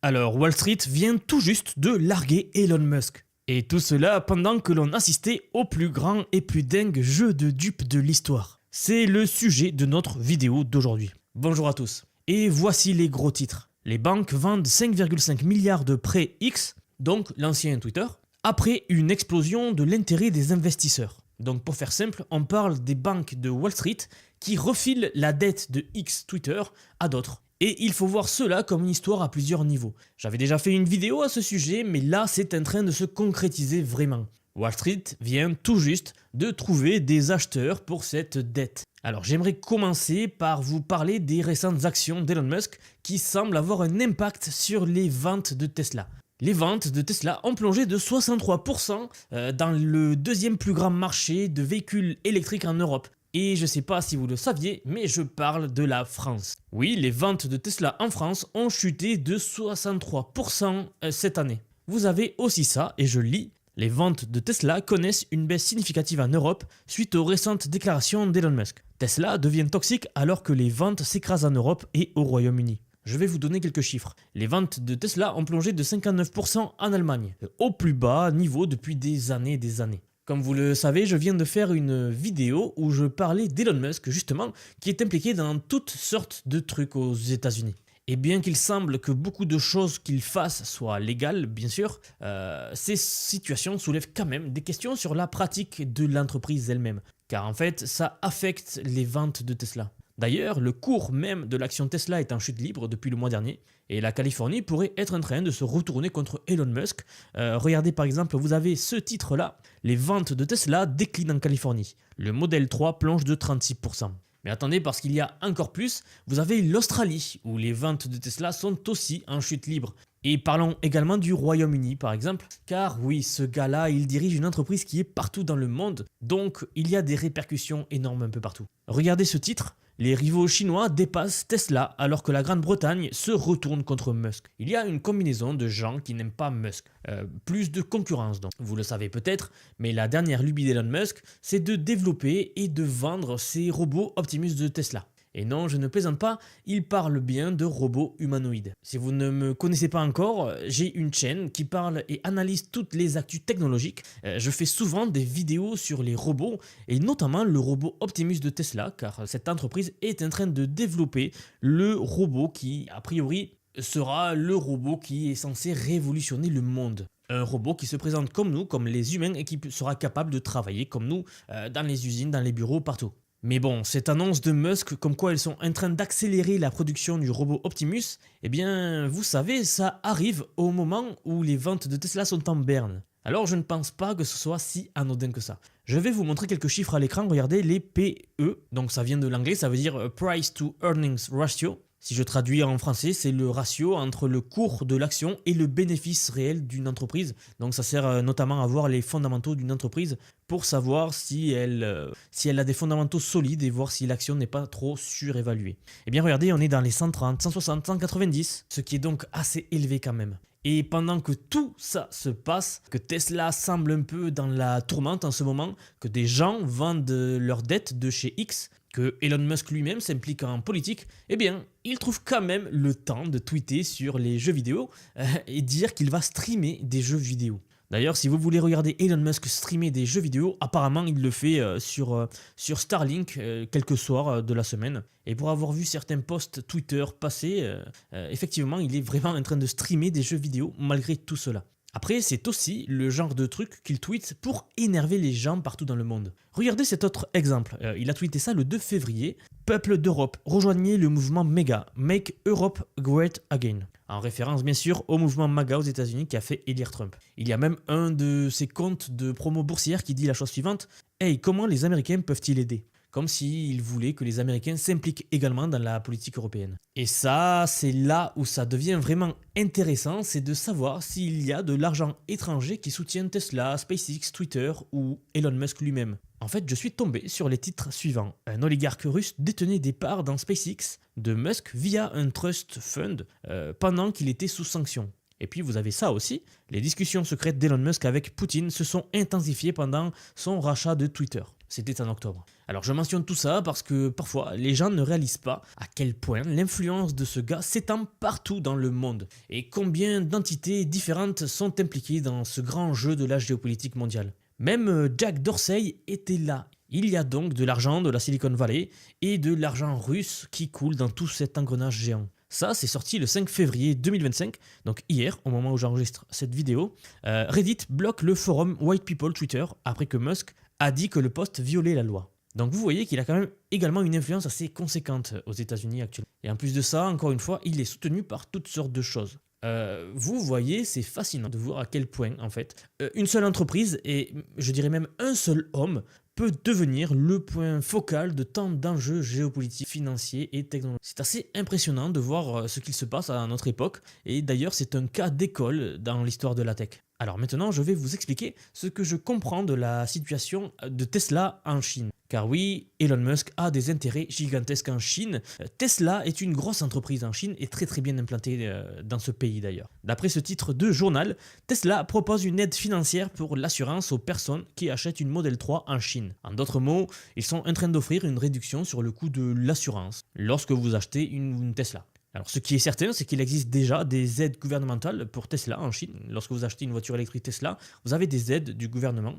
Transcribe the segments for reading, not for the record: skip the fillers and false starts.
Alors, Wall Street vient tout juste de larguer Elon Musk. Et tout cela pendant que l'on assistait au plus grand et plus dingue jeu de dupes de l'histoire. C'est le sujet de notre vidéo d'aujourd'hui. Bonjour à tous. Et voici les gros titres. Les banques vendent 5,5 milliards de prêts X, donc l'ancien Twitter, après une explosion de l'intérêt des investisseurs. Donc pour faire simple, on parle des banques de Wall Street qui refilent la dette de X Twitter à d'autres. Et il faut voir cela comme une histoire à plusieurs niveaux. J'avais déjà fait une vidéo à ce sujet, mais là c'est en train de se concrétiser vraiment. Wall Street vient tout juste de trouver des acheteurs pour cette dette. Alors j'aimerais commencer par vous parler des récentes actions d'Elon Musk qui semblent avoir un impact sur les ventes de Tesla. Les ventes de Tesla ont plongé de 63% dans le deuxième plus grand marché de véhicules électriques en Europe. Et je ne sais pas si vous le saviez, mais je parle de la France. Oui, les ventes de Tesla en France ont chuté de 63% cette année. Vous avez aussi ça, et je lis, les ventes de Tesla connaissent une baisse significative en Europe suite aux récentes déclarations d'Elon Musk. Tesla devient toxique alors que les ventes s'écrasent en Europe et au Royaume-Uni. Je vais vous donner quelques chiffres. Les ventes de Tesla ont plongé de 59% en Allemagne, au plus bas niveau depuis des années et des années. Comme vous le savez, je viens de faire une vidéo où je parlais d'Elon Musk justement, qui est impliqué dans toutes sortes de trucs aux États-Unis. Et bien qu'il semble que beaucoup de choses qu'il fasse soient légales, bien sûr, ces situations soulèvent quand même des questions sur la pratique de l'entreprise elle-même. Car en fait, ça affecte les ventes de Tesla. D'ailleurs, le cours même de l'action Tesla est en chute libre depuis le mois dernier et la Californie pourrait être en train de se retourner contre Elon Musk. Regardez par exemple, vous avez ce titre-là, les ventes de Tesla déclinent en Californie. Le modèle 3 plonge de 36%. Mais attendez, parce qu'il y a encore plus, vous avez l'Australie où les ventes de Tesla sont aussi en chute libre. Et parlons également du Royaume-Uni par exemple, car oui, ce gars-là, il dirige une entreprise qui est partout dans le monde, donc il y a des répercussions énormes un peu partout. Regardez ce titre. Les rivaux chinois dépassent Tesla alors que la Grande-Bretagne se retourne contre Musk. Il y a une combinaison de gens qui n'aiment pas Musk. Plus de concurrence donc. Vous le savez peut-être, mais la dernière lubie d'Elon Musk, c'est de développer et de vendre ces robots Optimus de Tesla. Et non, je ne plaisante pas, il parle bien de robots humanoïdes. Si vous ne me connaissez pas encore, j'ai une chaîne qui parle et analyse toutes les actus technologiques. Je fais souvent des vidéos sur les robots et notamment le robot Optimus de Tesla, car cette entreprise est en train de développer le robot qui, a priori, sera le robot qui est censé révolutionner le monde. Un robot qui se présente comme nous, comme les humains, et qui sera capable de travailler comme nous, dans les usines, dans les bureaux, partout. Mais bon, cette annonce de Musk comme quoi ils sont en train d'accélérer la production du robot Optimus, eh bien, vous savez, ça arrive au moment où les ventes de Tesla sont en berne. Alors je ne pense pas que ce soit si anodin que ça. Je vais vous montrer quelques chiffres à l'écran, regardez les PE, donc ça vient de l'anglais, ça veut dire Price to Earnings Ratio. Si je traduis en français, c'est le ratio entre le cours de l'action et le bénéfice réel d'une entreprise. Donc ça sert notamment à voir les fondamentaux d'une entreprise pour savoir si elle a des fondamentaux solides et voir si l'action n'est pas trop surévaluée. Eh bien regardez, on est dans les 130, 160, 190, ce qui est donc assez élevé quand même. Et pendant que tout ça se passe, que Tesla semble un peu dans la tourmente en ce moment, que des gens vendent leurs dettes de chez X, que Elon Musk lui-même s'implique en politique, eh bien, il trouve quand même le temps de tweeter sur les jeux vidéo et dire qu'il va streamer des jeux vidéo. D'ailleurs, si vous voulez regarder Elon Musk streamer des jeux vidéo, apparemment il le fait sur Starlink quelques soirs de la semaine. Et pour avoir vu certains posts Twitter passer, effectivement, il est vraiment en train de streamer des jeux vidéo malgré tout cela. Après, c'est aussi le genre de truc qu'il tweet pour énerver les gens partout dans le monde. Regardez cet autre exemple. Il a tweeté ça le 2 février. Peuple d'Europe, rejoignez le mouvement MEGA, Make Europe Great Again. En référence bien sûr au mouvement MAGA aux États-Unis qui a fait élire Trump. Il y a même un de ses comptes de promo boursière qui dit la chose suivante. Hey, comment les Américains peuvent-ils aider ? Comme s'il voulait que les Américains s'impliquent également dans la politique européenne. Et ça, c'est là où ça devient vraiment intéressant, c'est de savoir s'il y a de l'argent étranger qui soutient Tesla, SpaceX, Twitter ou Elon Musk lui-même. En fait, je suis tombé sur les titres suivants. Un oligarque russe détenait des parts dans SpaceX de Musk via un trust fund pendant qu'il était sous sanction. Et puis vous avez ça aussi, les discussions secrètes d'Elon Musk avec Poutine se sont intensifiées pendant son rachat de Twitter. C'était en octobre. Alors je mentionne tout ça parce que parfois les gens ne réalisent pas à quel point l'influence de ce gars s'étend partout dans le monde et combien d'entités différentes sont impliquées dans ce grand jeu de la géopolitique mondiale. Même Jack Dorsey était là. Il y a donc de l'argent de la Silicon Valley et de l'argent russe qui coule dans tout cet engrenage géant. Ça, c'est sorti le 5 février 2025, donc hier, au moment où j'enregistre cette vidéo. Reddit bloque le forum White People Twitter après que Musk a dit que le post violait la loi. Donc vous voyez qu'il a quand même également une influence assez conséquente aux États-Unis actuellement. Et en plus de ça, encore une fois, il est soutenu par toutes sortes de choses. Vous voyez, c'est fascinant de voir à quel point, en fait, une seule entreprise, et je dirais même un seul homme, peut devenir le point focal de tant d'enjeux géopolitiques, financiers et technologiques. C'est assez impressionnant de voir ce qu'il se passe à notre époque, et d'ailleurs c'est un cas d'école dans l'histoire de la tech. Alors maintenant, je vais vous expliquer ce que je comprends de la situation de Tesla en Chine. Car oui, Elon Musk a des intérêts gigantesques en Chine. Tesla est une grosse entreprise en Chine et très bien implantée dans ce pays d'ailleurs. D'après ce titre de journal, Tesla propose une aide financière pour l'assurance aux personnes qui achètent une Model 3 en Chine. En d'autres mots, ils sont en train d'offrir une réduction sur le coût de l'assurance lorsque vous achetez une Tesla. Alors ce qui est certain, c'est qu'il existe déjà des aides gouvernementales pour Tesla en Chine. Lorsque vous achetez une voiture électrique Tesla, vous avez des aides du gouvernement.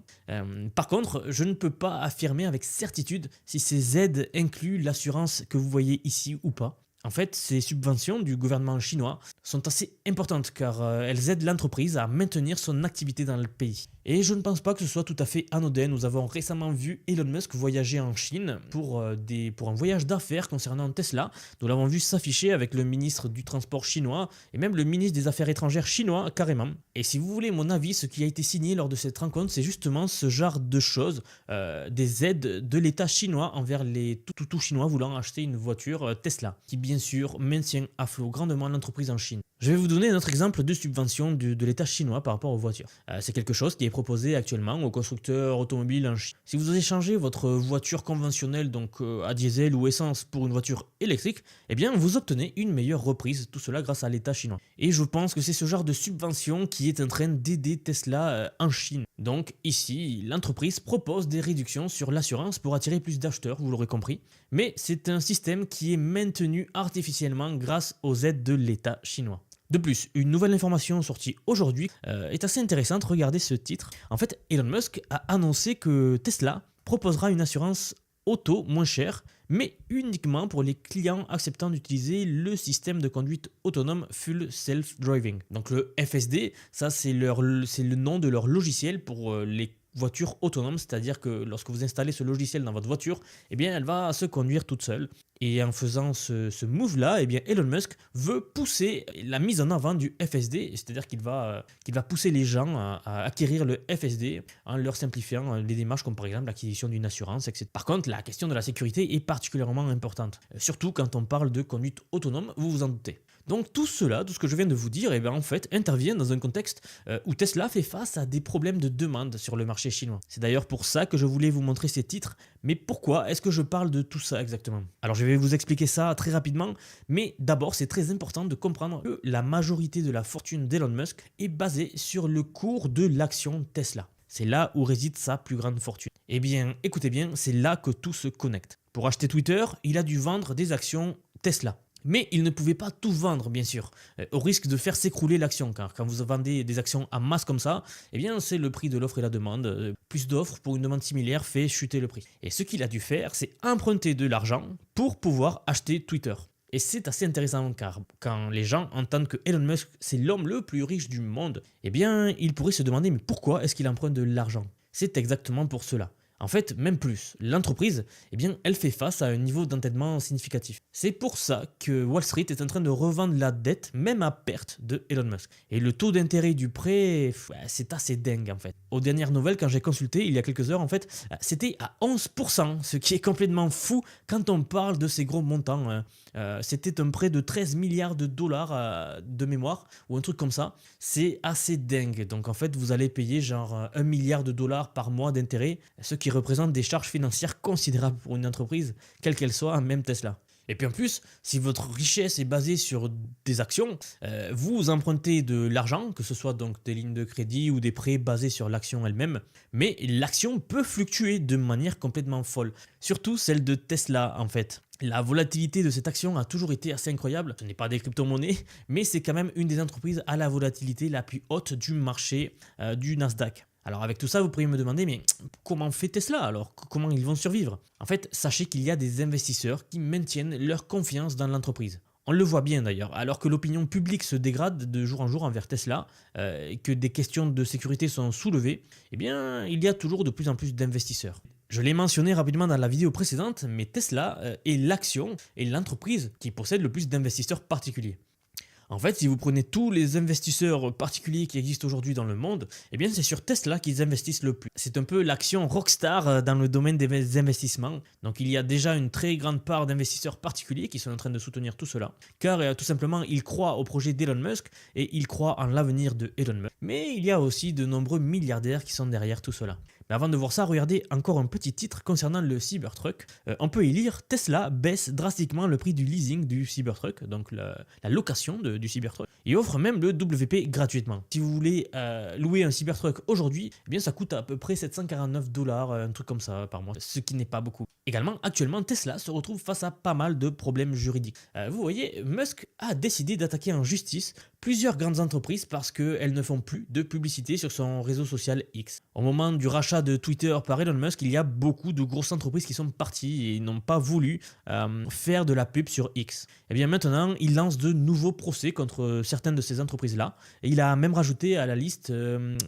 Par contre, je ne peux pas affirmer avec certitude si ces aides incluent l'assurance que vous voyez ici ou pas. En fait, ces subventions du gouvernement chinois sont assez importantes car elles aident l'entreprise à maintenir son activité dans le pays. Et je ne pense pas que ce soit tout à fait anodin. Nous avons récemment vu Elon Musk voyager en Chine pour un voyage d'affaires concernant Tesla. Nous l'avons vu s'afficher avec le ministre du Transport chinois et même le ministre des Affaires étrangères chinois carrément. Et si vous voulez mon avis, ce qui a été signé lors de cette rencontre, c'est justement ce genre de choses, des aides de l'État chinois envers les toutous chinois voulant acheter une voiture Tesla, qui bien sûr maintient à flot grandement l'entreprise en Chine. Je vais vous donner un autre exemple de subvention de l'État chinois par rapport aux voitures. C'est quelque chose qui est proposé actuellement aux constructeurs automobiles en Chine. Si vous échangez votre voiture conventionnelle, donc à diesel ou essence, pour une voiture électrique, eh bien vous obtenez une meilleure reprise, tout cela grâce à l'État chinois. Et je pense que c'est ce genre de subvention qui est en train d'aider Tesla en Chine. Donc ici, l'entreprise propose des réductions sur l'assurance pour attirer plus d'acheteurs, vous l'aurez compris. Mais c'est un système qui est maintenu artificiellement grâce aux aides de l'État chinois. De plus, une nouvelle information sortie aujourd'hui est assez intéressante, regardez ce titre. En fait, Elon Musk a annoncé que Tesla proposera une assurance auto moins chère, mais uniquement pour les clients acceptant d'utiliser le système de conduite autonome Full Self-Driving. Donc le FSD, ça c'est le nom de leur logiciel pour les voitures autonomes, c'est-à-dire que lorsque vous installez ce logiciel dans votre voiture, eh bien elle va se conduire toute seule. Et en faisant ce move-là, eh bien Elon Musk veut pousser la mise en avant du FSD, c'est-à-dire qu'il va pousser les gens à acquérir le FSD en leur simplifiant les démarches comme par exemple l'acquisition d'une assurance, etc. Par contre, la question de la sécurité est particulièrement importante, surtout quand on parle de conduite autonome, vous vous en doutez. Donc tout cela, tout ce que je viens de vous dire, eh bien, en fait, intervient dans un contexte où Tesla fait face à des problèmes de demande sur le marché chinois. C'est d'ailleurs pour ça que je voulais vous montrer ces titres, mais pourquoi est-ce que je parle de tout ça exactement? Alors je vais vous expliquer ça très rapidement, mais d'abord c'est très important de comprendre que la majorité de la fortune d'Elon Musk est basée sur le cours de l'action Tesla. C'est là où réside sa plus grande fortune. Eh bien, écoutez bien, c'est là que tout se connecte. Pour acheter Twitter, il a dû vendre des actions Tesla. Mais il ne pouvait pas tout vendre, bien sûr, au risque de faire s'écrouler l'action, car quand vous vendez des actions en masse comme ça, eh bien c'est le prix de l'offre et la demande. Plus d'offres pour une demande similaire fait chuter le prix. Et ce qu'il a dû faire, c'est emprunter de l'argent pour pouvoir acheter Twitter. Et c'est assez intéressant car quand les gens entendent que Elon Musk c'est l'homme le plus riche du monde, eh bien ils pourraient se demander mais pourquoi est-ce qu'il emprunte de l'argent? C'est exactement pour cela. En fait, même plus, l'entreprise, eh bien, elle fait face à un niveau d'endettement significatif. C'est pour ça que Wall Street est en train de revendre la dette, même à perte, de Elon Musk. Et le taux d'intérêt du prêt, c'est assez dingue en fait. Aux dernières nouvelles, quand j'ai consulté il y a quelques heures, en fait, c'était à 11%, ce qui est complètement fou quand on parle de ces gros montants. C'était un prêt de 13 milliards de dollars de mémoire, ou un truc comme ça. C'est assez dingue. Donc en fait, vous allez payer genre 1 milliard de dollars par mois d'intérêt, ce qui représente des charges financières considérables pour une entreprise, quelle qu'elle soit, même Tesla. Et puis en plus, si votre richesse est basée sur des actions, vous empruntez de l'argent, que ce soit donc des lignes de crédit ou des prêts basés sur l'action elle-même, mais l'action peut fluctuer de manière complètement folle, surtout celle de Tesla en fait. La volatilité de cette action a toujours été assez incroyable. Ce n'est pas des crypto-monnaies, mais c'est quand même une des entreprises à la volatilité la plus haute du marché du Nasdaq. Alors avec tout ça, vous pourriez me demander, mais comment fait Tesla alors? Comment ils vont survivre? En fait, sachez qu'il y a des investisseurs qui maintiennent leur confiance dans l'entreprise. On le voit bien d'ailleurs, alors que l'opinion publique se dégrade de jour en jour envers Tesla, et que des questions de sécurité sont soulevées, eh bien, il y a toujours de plus en plus d'investisseurs. Je l'ai mentionné rapidement dans la vidéo précédente, mais Tesla est l'action et l'entreprise qui possède le plus d'investisseurs particuliers. En fait, si vous prenez tous les investisseurs particuliers qui existent aujourd'hui dans le monde, eh bien c'est sur Tesla qu'ils investissent le plus. C'est un peu l'action rockstar dans le domaine des investissements. Donc il y a déjà une très grande part d'investisseurs particuliers qui sont en train de soutenir tout cela, car tout simplement ils croient au projet d'Elon Musk et ils croient en l'avenir de Elon Musk. Mais il y a aussi de nombreux milliardaires qui sont derrière tout cela. Mais avant de voir ça, regardez encore un petit titre concernant le Cybertruck. On peut y lire: Tesla baisse drastiquement le prix du leasing du Cybertruck, donc la location du Cybertruck, et offre même le WP gratuitement. Si vous voulez louer un Cybertruck aujourd'hui, eh bien ça coûte à peu près 749 $, un truc comme ça par mois, ce qui n'est pas beaucoup. Également, actuellement, Tesla se retrouve face à pas mal de problèmes juridiques. Vous voyez, Musk a décidé d'attaquer en justice plusieurs grandes entreprises parce qu'elles ne font plus de publicité sur son réseau social X. Au moment du rachat de Twitter par Elon Musk, il y a beaucoup de grosses entreprises qui sont parties et n'ont pas voulu faire de la pub sur X. Et bien maintenant, il lance de nouveaux procès contre certaines de ces entreprises-là. Et il a même rajouté à la liste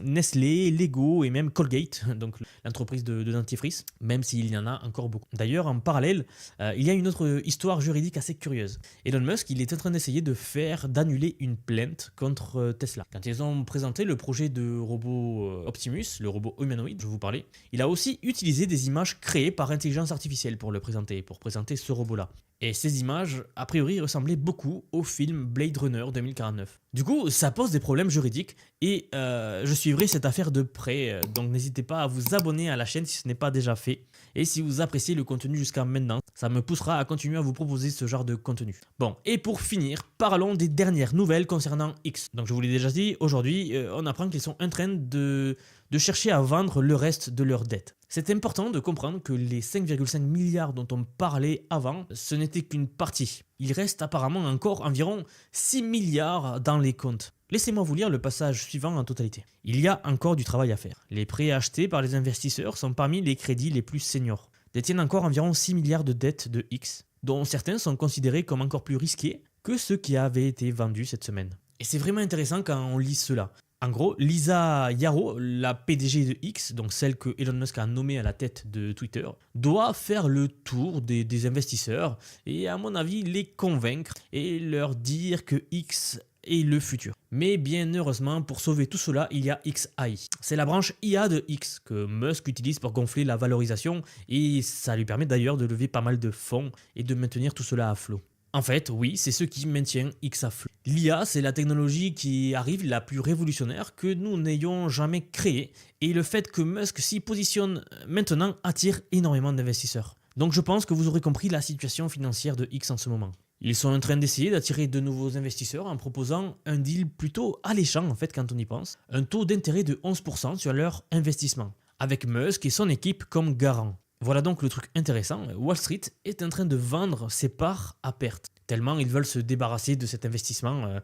Nestlé, Lego et même Colgate, donc l'entreprise de dentifrice, même s'il y en a encore beaucoup. D'ailleurs, en parallèle, il y a une autre histoire juridique assez curieuse. Elon Musk, il est en train d'essayer d'annuler une plainte contre Tesla. Quand ils ont présenté le projet de robot Optimus, le robot humanoïde, je vous parlais, il a aussi utilisé des images créées par intelligence artificielle pour présenter ce robot-là. Et ces images, a priori, ressemblaient beaucoup au film Blade Runner 2049. Du coup, ça pose des problèmes juridiques et je suivrai cette affaire de près, donc n'hésitez pas à vous abonner à la chaîne si ce n'est pas déjà fait. Et si vous appréciez le contenu jusqu'à maintenant, ça me poussera à continuer à vous proposer ce genre de contenu. Bon, et pour finir, parlons des dernières nouvelles concernant X. Donc je vous l'ai déjà dit, aujourd'hui, on apprend qu'ils sont en train de chercher à vendre le reste de leurs dettes. C'est important de comprendre que les 5,5 milliards dont on parlait avant, ce n'était qu'une partie. Il reste apparemment encore environ 6 milliards dans les comptes. Laissez-moi vous lire le passage suivant en totalité. Il y a encore du travail à faire. Les prêts achetés par les investisseurs sont parmi les crédits les plus seniors. Détiennent encore environ 6 milliards de dettes de X, dont certains sont considérés comme encore plus risqués que ceux qui avaient été vendus cette semaine. Et c'est vraiment intéressant quand on lit cela. En gros, Lisa Yaro, la PDG de X, donc celle que Elon Musk a nommée à la tête de Twitter, doit faire le tour des investisseurs et à mon avis les convaincre et leur dire que X est le futur. Mais bien heureusement, pour sauver tout cela, il y a XAI. C'est la branche IA de X que Musk utilise pour gonfler la valorisation et ça lui permet d'ailleurs de lever pas mal de fonds et de maintenir tout cela à flot. En fait, oui, c'est ce qui maintient X à flot. L'IA, c'est la technologie qui arrive la plus révolutionnaire que nous n'ayons jamais créée et le fait que Musk s'y positionne maintenant attire énormément d'investisseurs. Donc je pense que vous aurez compris la situation financière de X en ce moment. Ils sont en train d'essayer d'attirer de nouveaux investisseurs en proposant un deal plutôt alléchant en fait quand on y pense, un taux d'intérêt de 11% sur leur investissement, avec Musk et son équipe comme garant. Voilà donc le truc intéressant, Wall Street est en train de vendre ses parts à perte, tellement ils veulent se débarrasser de cet investissement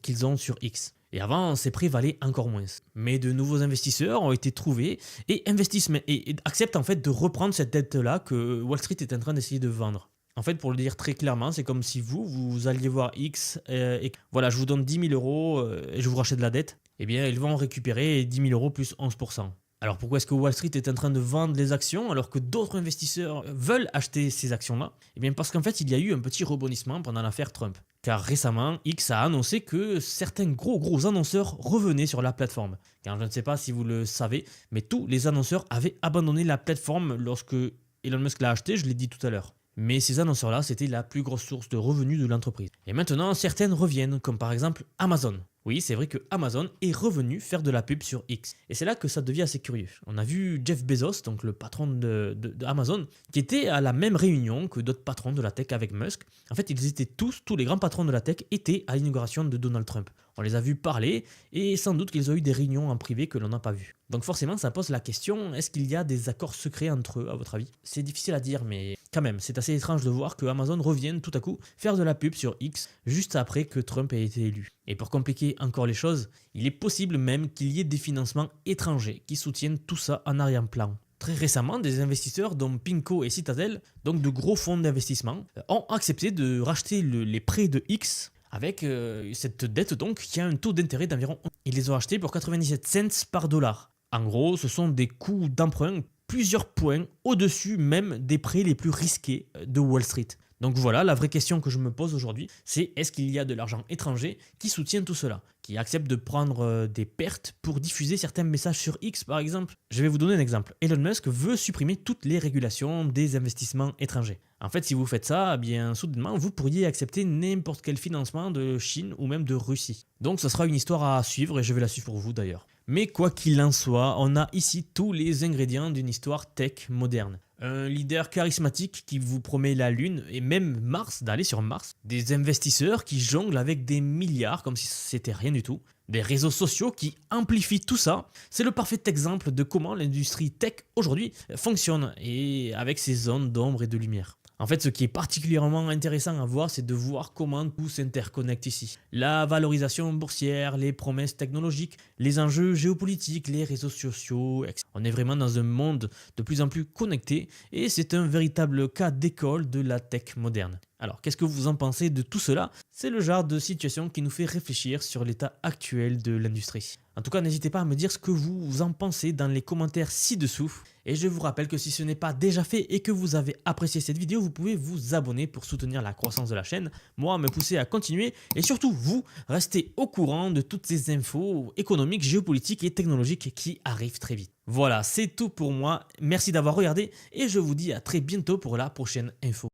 qu'ils ont sur X. Et avant, ces prix valaient encore moins. Mais de nouveaux investisseurs ont été trouvés et investissent et acceptent en fait de reprendre cette dette-là que Wall Street est en train d'essayer de vendre. En fait, pour le dire très clairement, c'est comme si vous alliez voir X et voilà, je vous donne 10 000 € et je vous rachète la dette. Eh bien, ils vont récupérer 10 000 € plus 11%. Alors pourquoi est-ce que Wall Street est en train de vendre les actions alors que d'autres investisseurs veulent acheter ces actions-là? Eh bien parce qu'en fait il y a eu un petit rebondissement pendant l'affaire Trump. Car récemment, X a annoncé que certains gros annonceurs revenaient sur la plateforme. Car je ne sais pas si vous le savez, mais tous les annonceurs avaient abandonné la plateforme lorsque Elon Musk l'a acheté, je l'ai dit tout à l'heure. Mais ces annonceurs-là, c'était la plus grosse source de revenus de l'entreprise. Et maintenant, certaines reviennent, comme par exemple Amazon. Oui, c'est vrai que Amazon est revenu faire de la pub sur X. Et c'est là que ça devient assez curieux. On a vu Jeff Bezos, donc le patron d'Amazon, qui était à la même réunion que d'autres patrons de la tech avec Musk. En fait, ils étaient tous les grands patrons de la tech étaient à l'inauguration de Donald Trump. On les a vus parler et sans doute qu'ils ont eu des réunions en privé que l'on n'a pas vues. Donc forcément, ça pose la question, est-ce qu'il y a des accords secrets entre eux, à votre avis? C'est difficile à dire, mais quand même, c'est assez étrange de voir que Amazon revienne tout à coup faire de la pub sur X juste après que Trump ait été élu. Et pour compliquer encore les choses, il est possible même qu'il y ait des financements étrangers qui soutiennent tout ça en arrière-plan. Très récemment, des investisseurs dont Pinko et Citadel, donc de gros fonds d'investissement, ont accepté de racheter les prêts de X avec cette dette donc qui a un taux d'intérêt d'environ 1. Ils les ont achetés pour 97 cents par dollar. En gros, ce sont des coûts d'emprunt plusieurs points au-dessus même des prêts les plus risqués de Wall Street. Donc voilà, la vraie question que je me pose aujourd'hui, c'est est-ce qu'il y a de l'argent étranger qui soutient tout cela, qui accepte de prendre des pertes pour diffuser certains messages sur X par exemple? Je vais vous donner un exemple. Elon Musk veut supprimer toutes les régulations des investissements étrangers. En fait, si vous faites ça, eh bien soudainement, vous pourriez accepter n'importe quel financement de Chine ou même de Russie. Donc ce sera une histoire à suivre et je vais la suivre pour vous d'ailleurs. Mais quoi qu'il en soit, on a ici tous les ingrédients d'une histoire tech moderne. Un leader charismatique qui vous promet la Lune et même Mars, d'aller sur Mars. Des investisseurs qui jonglent avec des milliards comme si c'était rien du tout. Des réseaux sociaux qui amplifient tout ça. C'est le parfait exemple de comment l'industrie tech aujourd'hui fonctionne et avec ses zones d'ombre et de lumière. En fait, ce qui est particulièrement intéressant à voir, c'est de voir comment tout s'interconnecte ici. La valorisation boursière, les promesses technologiques, les enjeux géopolitiques, les réseaux sociaux, etc. On est vraiment dans un monde de plus en plus connecté et c'est un véritable cas d'école de la tech moderne. Alors, qu'est-ce que vous en pensez de tout cela? C'est le genre de situation qui nous fait réfléchir sur l'état actuel de l'industrie. En tout cas, n'hésitez pas à me dire ce que vous en pensez dans les commentaires ci-dessous. Et je vous rappelle que si ce n'est pas déjà fait et que vous avez apprécié cette vidéo, vous pouvez vous abonner pour soutenir la croissance de la chaîne, moi me pousser à continuer et surtout vous, restez au courant de toutes ces infos économiques, géopolitiques et technologiques qui arrivent très vite. Voilà, c'est tout pour moi. Merci d'avoir regardé et je vous dis à très bientôt pour la prochaine info.